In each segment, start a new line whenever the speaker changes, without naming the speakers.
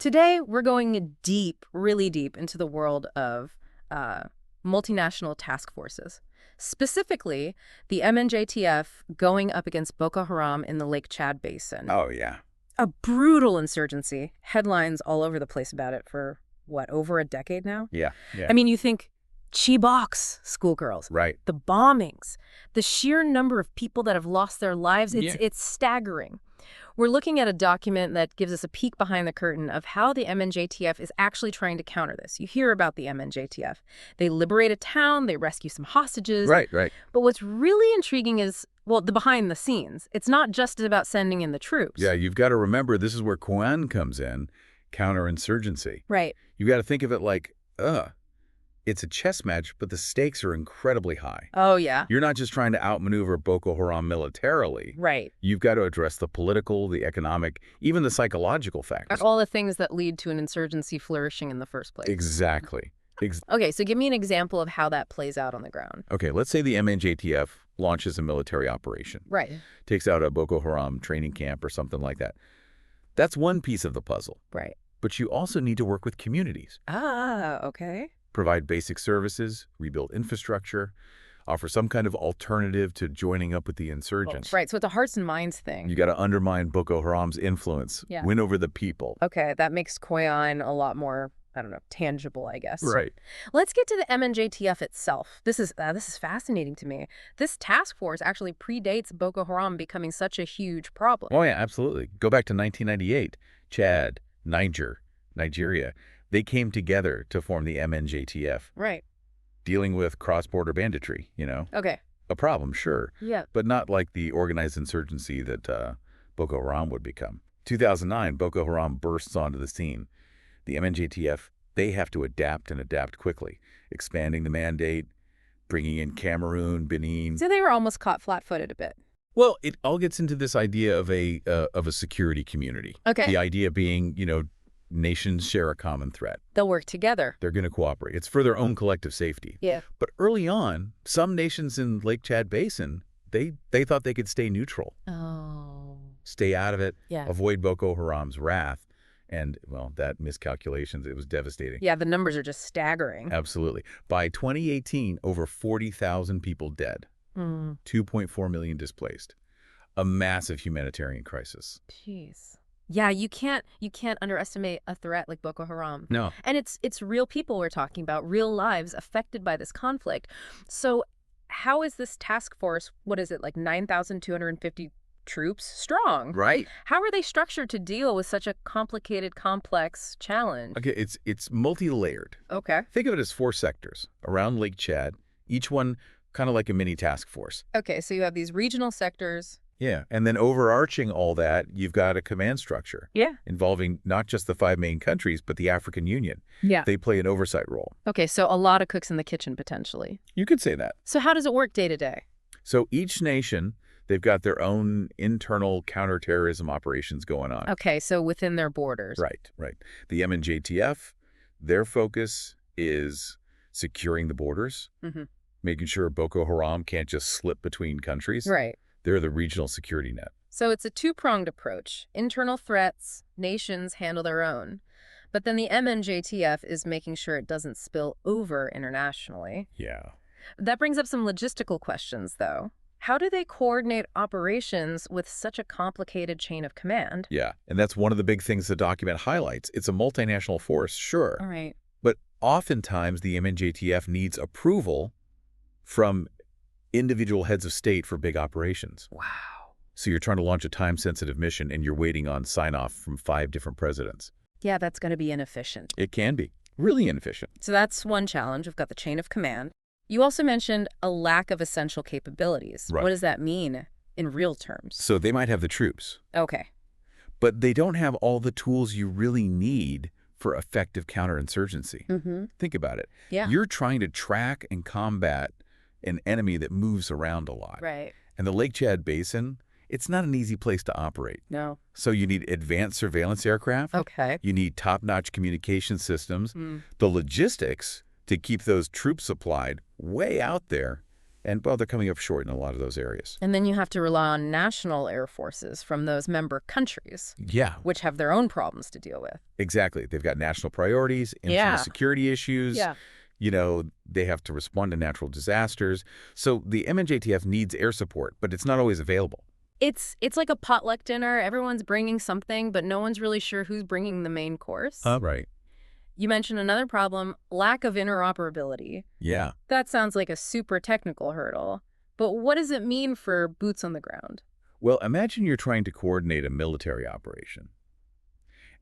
Today, we're going deep, really deep into the world of multinational task forces. Specifically, the MNJTF going up against Boko Haram in the Lake Chad Basin.
Oh, yeah.
A brutal insurgency. Headlines all over the place about it for, what, over a decade now?
Yeah.
I mean, you think Chibok's schoolgirls,
Right.
the bombings, the sheer number of people that have lost their lives,
Yeah.
it's staggering. We're looking at a document that gives us a peek behind the curtain of how the MNJTF is actually trying to counter this. You hear about the MNJTF. They liberate a town, they rescue some hostages.
Right.
But what's really intriguing is, well, the behind the scenes. It's not just about sending in the troops.
Yeah, you've got to remember this is where Kwan comes in, counterinsurgency.
Right.
You've got to think of it like, it's a chess match, but the stakes are incredibly high.
Oh, yeah.
You're not just trying to outmaneuver Boko Haram militarily.
Right.
You've got to address the political, the economic, even the psychological factors.
All the things that lead to an insurgency flourishing in the first place.
Exactly.
Okay, so give me an example of how that plays out on the ground.
Okay, let's say the MNJTF launches a military operation.
Right.
Takes out a Boko Haram training camp or something like that. That's one piece of the puzzle.
Right.
But you also need to work with communities.
Ah, okay.
Provide basic services, rebuild infrastructure, offer some kind of alternative to joining up with the insurgents.
Right, so it's a hearts and minds thing.
You got to undermine Boko Haram's influence, win over the people.
Okay, that makes Koyan a lot more, I don't know, tangible, I guess.
Right.
Let's get to the MNJTF itself. This is fascinating to me. This task force actually predates Boko Haram becoming such a huge problem.
Oh, yeah, absolutely. Go back to 1998. Chad, Nigeria. They came together to form the MNJTF.
Right.
Dealing with cross-border banditry,
Okay.
A problem, sure.
Yeah.
But not like the organized insurgency that Boko Haram would become. 2009, Boko Haram bursts onto the scene. The MNJTF, they have to adapt and adapt quickly, expanding the mandate, bringing in Cameroon, Benin.
So they were almost caught flat-footed a bit.
Well, it all gets into this idea of a security community.
Okay.
The idea being, nations share a common threat.
They'll work together.
They're going to cooperate. It's for their own collective safety.
Yeah.
But early on, some nations in Lake Chad Basin, they thought they could stay neutral.
Oh.
Stay out of it.
Yeah.
Avoid Boko Haram's wrath. And, well, that miscalculations, it was devastating.
Yeah, the numbers are just staggering.
Absolutely. By 2018, over 40,000 people dead. 2.4 million displaced. A massive humanitarian crisis.
Jeez. Yeah, you can't underestimate a threat like Boko Haram.
No.
And it's real people we're talking about, real lives affected by this conflict. So how is this task force, what is it, like 9,250 troops strong?
Right.
How are they structured to deal with such a complicated, complex challenge?
Okay, it's multi-layered.
Okay.
Think of it as 4 sectors around Lake Chad, each one kind of like a mini task force.
Okay, so you have these regional sectors.
Yeah, and then overarching all that, you've got a command structure.
Yeah.
Involving not just the 5 main countries, but the African Union.
Yeah.
They play an oversight role.
Okay, so a lot of cooks in the kitchen, potentially.
You could say that.
So how does it work day to day?
So each nation, they've got their own internal counterterrorism operations going on.
Okay, so within their borders.
Right. The MNJTF, their focus is securing the borders, making sure Boko Haram can't just slip between countries.
Right.
They're the regional security net.
So it's a two-pronged approach. Internal threats, nations handle their own. But then the MNJTF is making sure it doesn't spill over internationally.
Yeah.
That brings up some logistical questions, though. How do they coordinate operations with such a complicated chain of command?
Yeah, and that's one of the big things the document highlights. It's a multinational force, sure.
All right.
But oftentimes the MNJTF needs approval from individual heads of state for big operations.
Wow.
So you're trying to launch a time-sensitive mission and you're waiting on sign-off from 5 different presidents.
Yeah, that's going to be inefficient.
It can be. Really inefficient.
So that's one challenge. We've got the chain of command. You also mentioned a lack of essential capabilities.
Right.
What does that mean in real terms?
So they might have the troops.
Okay.
But they don't have all the tools you really need for effective counterinsurgency. Think about it.
Yeah.
You're trying to track and combat an enemy that moves around a lot.
Right.
And the Lake Chad Basin, it's not an easy place to operate.
No.
So you need advanced surveillance aircraft.
Okay.
You need top-notch communication systems. The logistics to keep those troops supplied way out there. And, well, they're coming up short in a lot of those areas.
And then you have to rely on national air forces from those member countries,
Yeah,
which have their own problems to deal with.
exactly. They've got national priorities, infamous
Yeah.
security issues.
Yeah.
They have to respond to natural disasters. So the MNJTF needs air support, but it's not always available.
It's like a potluck dinner. Everyone's bringing something, but no one's really sure who's bringing the main course.
Right.
You mentioned another problem, lack of interoperability.
Yeah.
That sounds like a super technical hurdle. But what does it mean for boots on the ground?
Well, imagine you're trying to coordinate a military operation.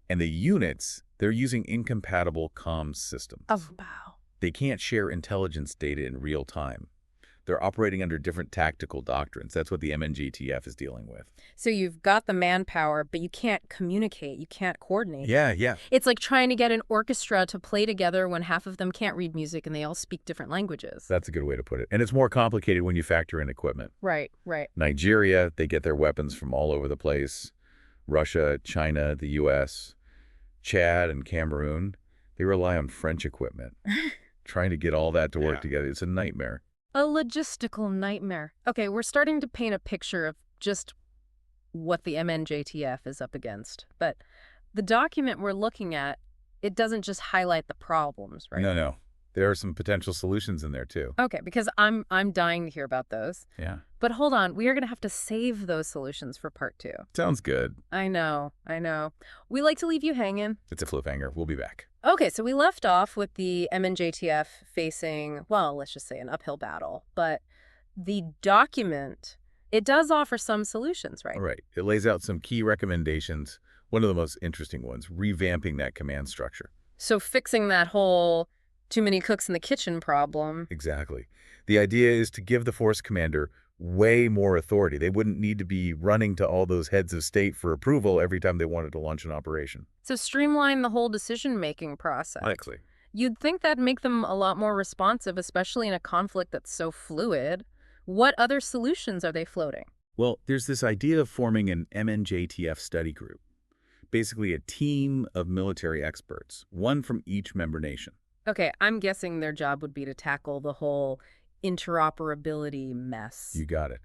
And the units, they're using incompatible comms systems.
Oh, wow.
They can't share intelligence data in real time. They're operating under different tactical doctrines. That's what the MNJTF is dealing with.
So you've got the manpower, but you can't communicate. You can't coordinate.
Yeah.
It's like trying to get an orchestra to play together when half of them can't read music and they all speak different languages.
That's a good way to put it. And it's more complicated when you factor in equipment.
Right, right.
Nigeria, they get their weapons from all over the place. Russia, China, the U.S., Chad, and Cameroon, they rely on French equipment. Trying to get all that to work together, it's a nightmare.
A logistical nightmare. Okay, we're starting to paint a picture of just what the MNJTF is up against. But the document we're looking at, it doesn't just highlight the problems, right?
No. There are some potential solutions in there, too.
Okay, because I'm dying to hear about those.
Yeah.
But hold on, we are going to have to save those solutions for part 2.
Sounds good.
I know. We like to leave you hanging.
It's a cliffhanger. We'll be back.
Okay, so we left off with the MNJTF facing, well, let's just say an uphill battle. But the document, it does offer some solutions, right?
All right. It lays out some key recommendations. One of the most interesting ones, revamping that command structure.
So fixing that whole too many cooks in the kitchen problem.
Exactly. The idea is to give the force commander way more authority. They wouldn't need to be running to all those heads of state for approval every time they wanted to launch an operation.
So streamline the whole decision-making process.
Likely.
You'd think that'd make them a lot more responsive, especially in a conflict that's so fluid. What other solutions are they floating?
Well, there's this idea of forming an MNJTF study group. Basically a team of military experts, one from each member nation.
Okay, I'm guessing their job would be to tackle the whole interoperability mess.
You got it.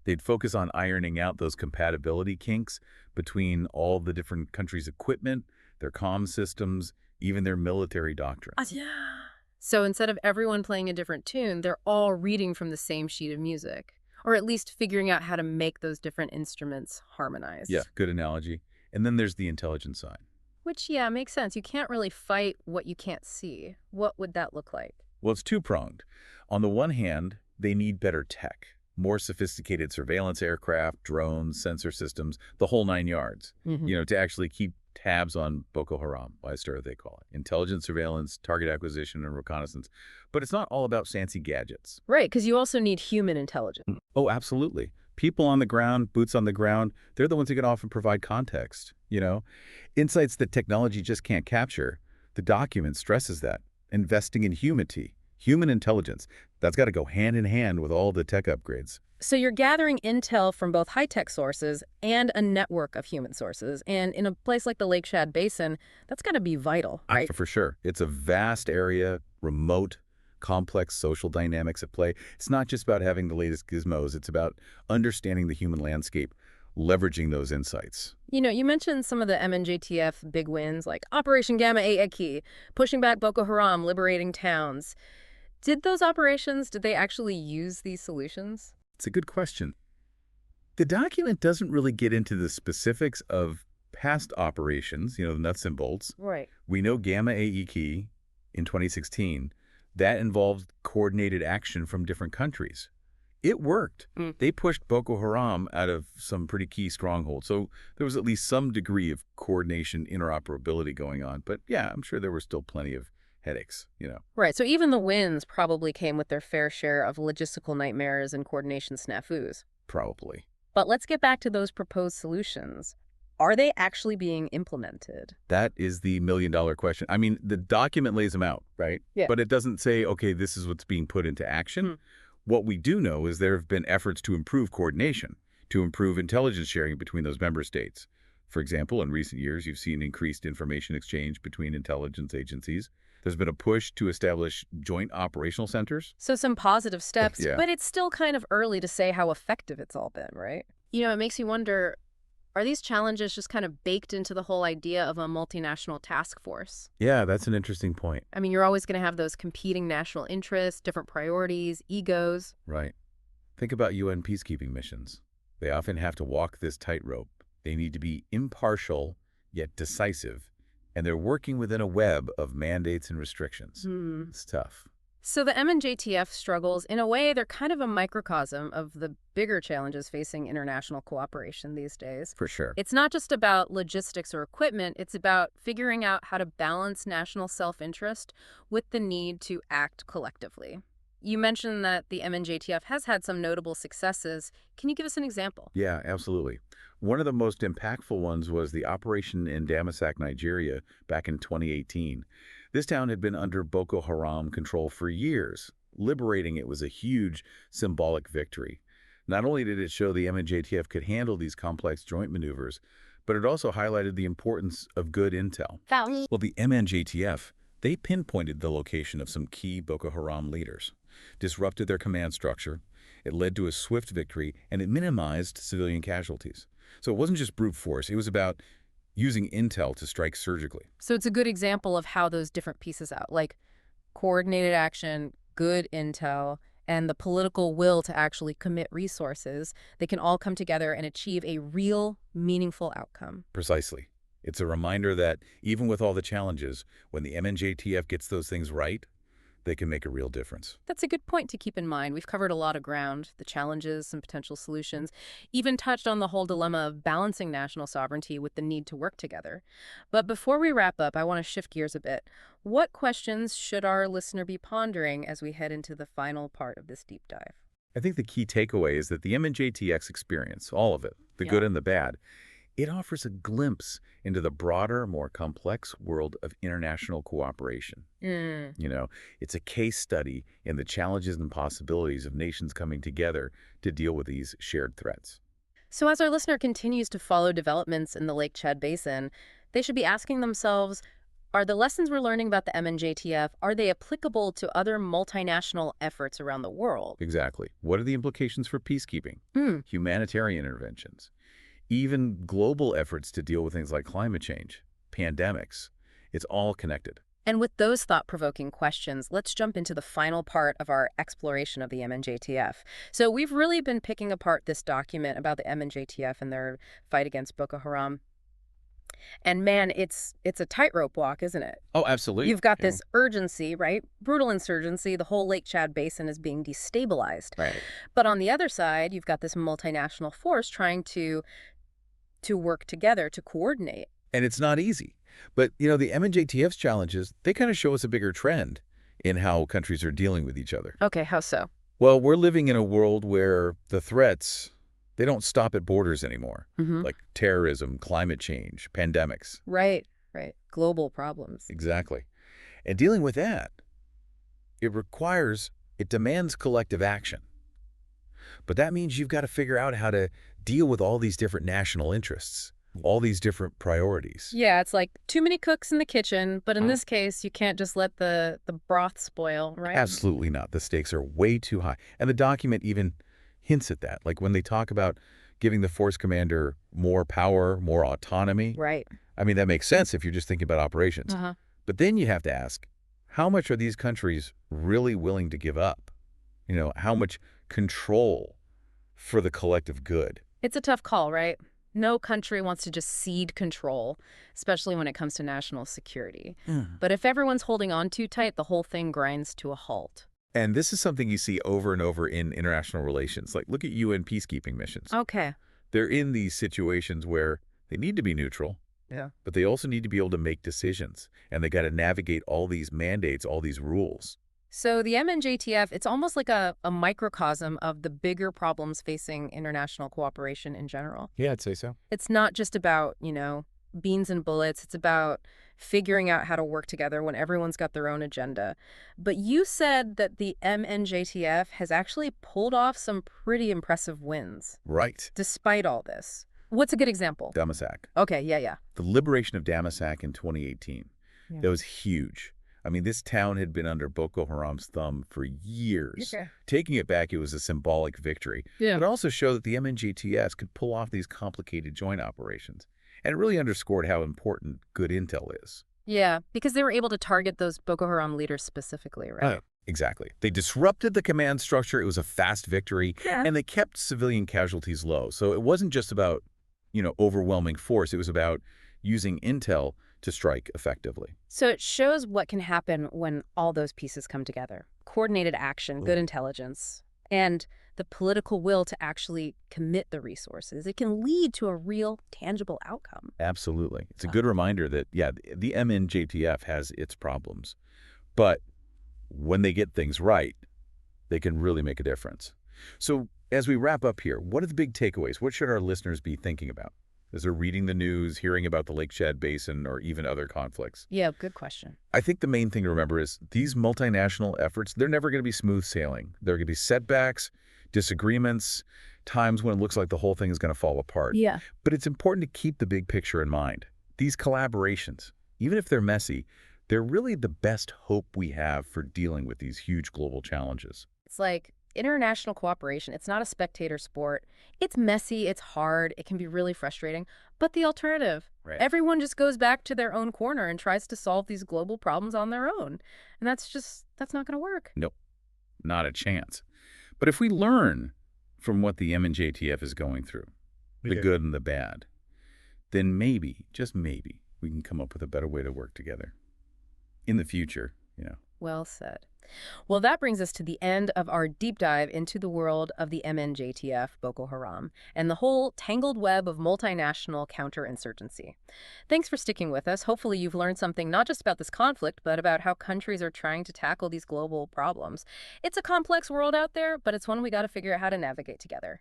They'd focus on ironing out those compatibility kinks between all the different countries' equipment, their comm systems, even their military doctrines.
Yeah. So instead of everyone playing a different tune, they're all reading from the same sheet of music, or at least figuring out how to make those different instruments harmonize.
Yeah, good analogy. And then there's the intelligence side.
Which, yeah, makes sense. You can't really fight what you can't see. What would that look like?
Well, it's two-pronged. On the one hand, they need better tech, more sophisticated surveillance aircraft, drones, sensor systems, the whole 9 yards, to actually keep tabs on Boko Haram, Wistar they call it. Intelligence surveillance, target acquisition, and reconnaissance. But it's not all about fancy gadgets.
Right, because you also need human intelligence.
Oh, absolutely. People on the ground, boots on the ground, they're the ones who can often provide context, Insights that technology just can't capture. The document stresses that. Investing in human intelligence, that's got to go hand in hand with all the tech upgrades.
So you're gathering intel from both high-tech sources and a network of human sources. And in a place like the Lake Chad Basin, that's got to be vital, right?
For sure. It's a vast area, remote, complex social dynamics at play. It's not just about having the latest gizmos. It's about understanding the human landscape, leveraging those insights.
You mentioned some of the MNJTF big wins, like Operation Gamma Aeki, pushing back Boko Haram, liberating towns. Did those operations, did they actually use these solutions?
It's a good question. The document doesn't really get into the specifics of past operations, the nuts and bolts.
Right.
We know Gamma Aeki in 2016, that involved coordinated action from different countries. It worked. They pushed Boko Haram out of some pretty key strongholds. So there was at least some degree of coordination, interoperability going on. But yeah, I'm sure there were still plenty of headaches,
Right. So even the wins probably came with their fair share of logistical nightmares and coordination snafus.
Probably.
But let's get back to those proposed solutions. Are they actually being implemented?
That is the million-dollar question. I mean, the document lays them out, right?
Yeah.
But it doesn't say, okay, this is what's being put into action. What we do know is there have been efforts to improve coordination, to improve intelligence sharing between those member states. For example, in recent years, you've seen increased information exchange between intelligence agencies. There's been a push to establish joint operational centers.
So some positive steps,
Yeah.
but it's still kind of early to say how effective it's all been, right? It makes you wonder, are these challenges just kind of baked into the whole idea of a multinational task force?
Yeah, that's an interesting point.
I mean, you're always going to have those competing national interests, different priorities, egos.
Right. Think about UN peacekeeping missions. They often have to walk this tightrope. They need to be impartial, yet decisive, and they're working within a web of mandates and restrictions. It's tough.
So the MNJTF struggles, in a way, they're kind of a microcosm of the bigger challenges facing international cooperation these days.
For sure.
It's not just about logistics or equipment, it's about figuring out how to balance national self-interest with the need to act collectively. You mentioned that the MNJTF has had some notable successes. Can you give us an example?
Yeah, absolutely. One of the most impactful ones was the operation in Damasak, Nigeria, back in 2018. This town had been under Boko Haram control for years. Liberating it was a huge symbolic victory. Not only did it show the MNJTF could handle these complex joint maneuvers, but it also highlighted the importance of good intel. Well, the MNJTF, they pinpointed the location of some key Boko Haram leaders, disrupted their command structure. It led to a swift victory, and it minimized civilian casualties. So it wasn't just brute force. It was about using intel to strike surgically.
So it's a good example of how those different pieces out, like coordinated action, good intel, and the political will to actually commit resources, they can all come together and achieve a real, meaningful outcome.
Precisely. It's a reminder that even with all the challenges, when the MNJTF gets those things right, they can make a real difference.
That's a good point to keep in mind. We've covered a lot of ground, the challenges and potential solutions, even touched on the whole dilemma of balancing national sovereignty with the need to work together. But before we wrap up, I want to shift gears a bit. What questions should our listener be pondering as we head into the final part of this deep dive?
I think the key takeaway is that the MNJTX experience, all of it, the
Yeah.
good and the bad, it offers a glimpse into the broader, more complex world of international cooperation.
Mm.
It's a case study in the challenges and possibilities of nations coming together to deal with these shared threats.
So as our listener continues to follow developments in the Lake Chad Basin, they should be asking themselves, are the lessons we're learning about the MNJTF, are they applicable to other multinational efforts around the world?
Exactly. What are the implications for peacekeeping,
Hmm.
humanitarian interventions, even global efforts to deal with things like climate change, pandemics? It's all connected.
And with those thought-provoking questions, let's jump into the final part of our exploration of the MNJTF. So we've really been picking apart this document about the MNJTF and their fight against Boko Haram. And man, it's a tightrope walk, isn't it?
Oh, absolutely.
You've got this urgency, right? Brutal insurgency. The whole Lake Chad Basin is being destabilized.
Right.
But on the other side, you've got this multinational force trying to work together, to coordinate.
And it's not easy. But, the MNJTF's challenges, they kind of show us a bigger trend in how countries are dealing with each other.
Okay, how so?
Well, we're living in a world where the threats, they don't stop at borders anymore, like terrorism, climate change, pandemics.
Right. Global problems.
Exactly. And dealing with that, it demands collective action. But that means you've got to figure out how to deal with all these different national interests, all these different priorities.
Yeah, it's like too many cooks in the kitchen, but in this case, you can't just let the broth spoil, right?
Absolutely not. The stakes are way too high. And the document even hints at that. Like when they talk about giving the force commander more power, more autonomy.
Right.
I mean, that makes sense if you're just thinking about operations. But then you have to ask, how much are these countries really willing to give up? How much control for the collective good?
It's a tough call, right? No country wants to just cede control, especially when it comes to national security. But if everyone's holding on too tight, the whole thing grinds to a halt.
And this is something you see over and over in international relations. Like, look at UN peacekeeping missions.
Okay.
They're in these situations where they need to be neutral, but they also need to be able to make decisions. And they got to navigate all these mandates, all these rules.
So the MNJTF, it's almost like a microcosm of the bigger problems facing international cooperation in general.
Yeah, I'd say so.
It's not just about, beans and bullets. It's about figuring out how to work together when everyone's got their own agenda. But you said that the MNJTF has actually pulled off some pretty impressive wins.
Right.
Despite all this. What's a good example?
Damasak.
Okay, yeah, yeah.
The liberation of Damasak in 2018.
Yeah.
That was huge. I mean, this town had been under Boko Haram's thumb for years.
Okay.
Taking it back, it was a symbolic victory.
Yeah.
But it also showed that the MNJTS could pull off these complicated joint operations. And it really underscored how important good intel is.
Yeah, because they were able to target those Boko Haram leaders specifically, right?
Oh, exactly. They disrupted the command structure. It was a fast victory.
Yeah.
And they kept civilian casualties low. So it wasn't just about, overwhelming force. It was about using intel to strike effectively.
So it shows what can happen when all those pieces come together. Coordinated action, good
Ooh.
intelligence, and the political will to actually commit the resources. It can lead to a real, tangible outcome.
Absolutely. It's a
Uh,
good reminder that, yeah, the MNJTF has its problems. But when they get things right, they can really make a difference. So as we wrap up here, what are the big takeaways? What should our listeners be thinking about as they're reading the news, hearing about the Lake Chad Basin, or even other conflicts?
Yeah, good question.
I think the main thing to remember is these multinational efforts, they're never going to be smooth sailing. There are going to be setbacks, disagreements, times when it looks like the whole thing is going to fall apart.
Yeah.
But it's important to keep the big picture in mind. These collaborations, even if they're messy, they're really the best hope we have for dealing with these huge global challenges.
It's like international cooperation. It's not a spectator sport. It's messy, it's hard, it can be really frustrating. But the alternative,
Right.
everyone just goes back to their own corner and tries to solve these global problems on their own. And that's not going to work.
Nope, not a chance. But if we learn from what the MNJTF is going through, the
Yeah.
good and the bad, then maybe, just maybe, we can come up with a better way to work together in the future.
Well said. Well, that brings us to the end of our deep dive into the world of the MNJTF, Boko Haram, and the whole tangled web of multinational counterinsurgency. Thanks for sticking with us. Hopefully you've learned something not just about this conflict, but about how countries are trying to tackle these global problems. It's a complex world out there, but it's one we got to figure out how to navigate together.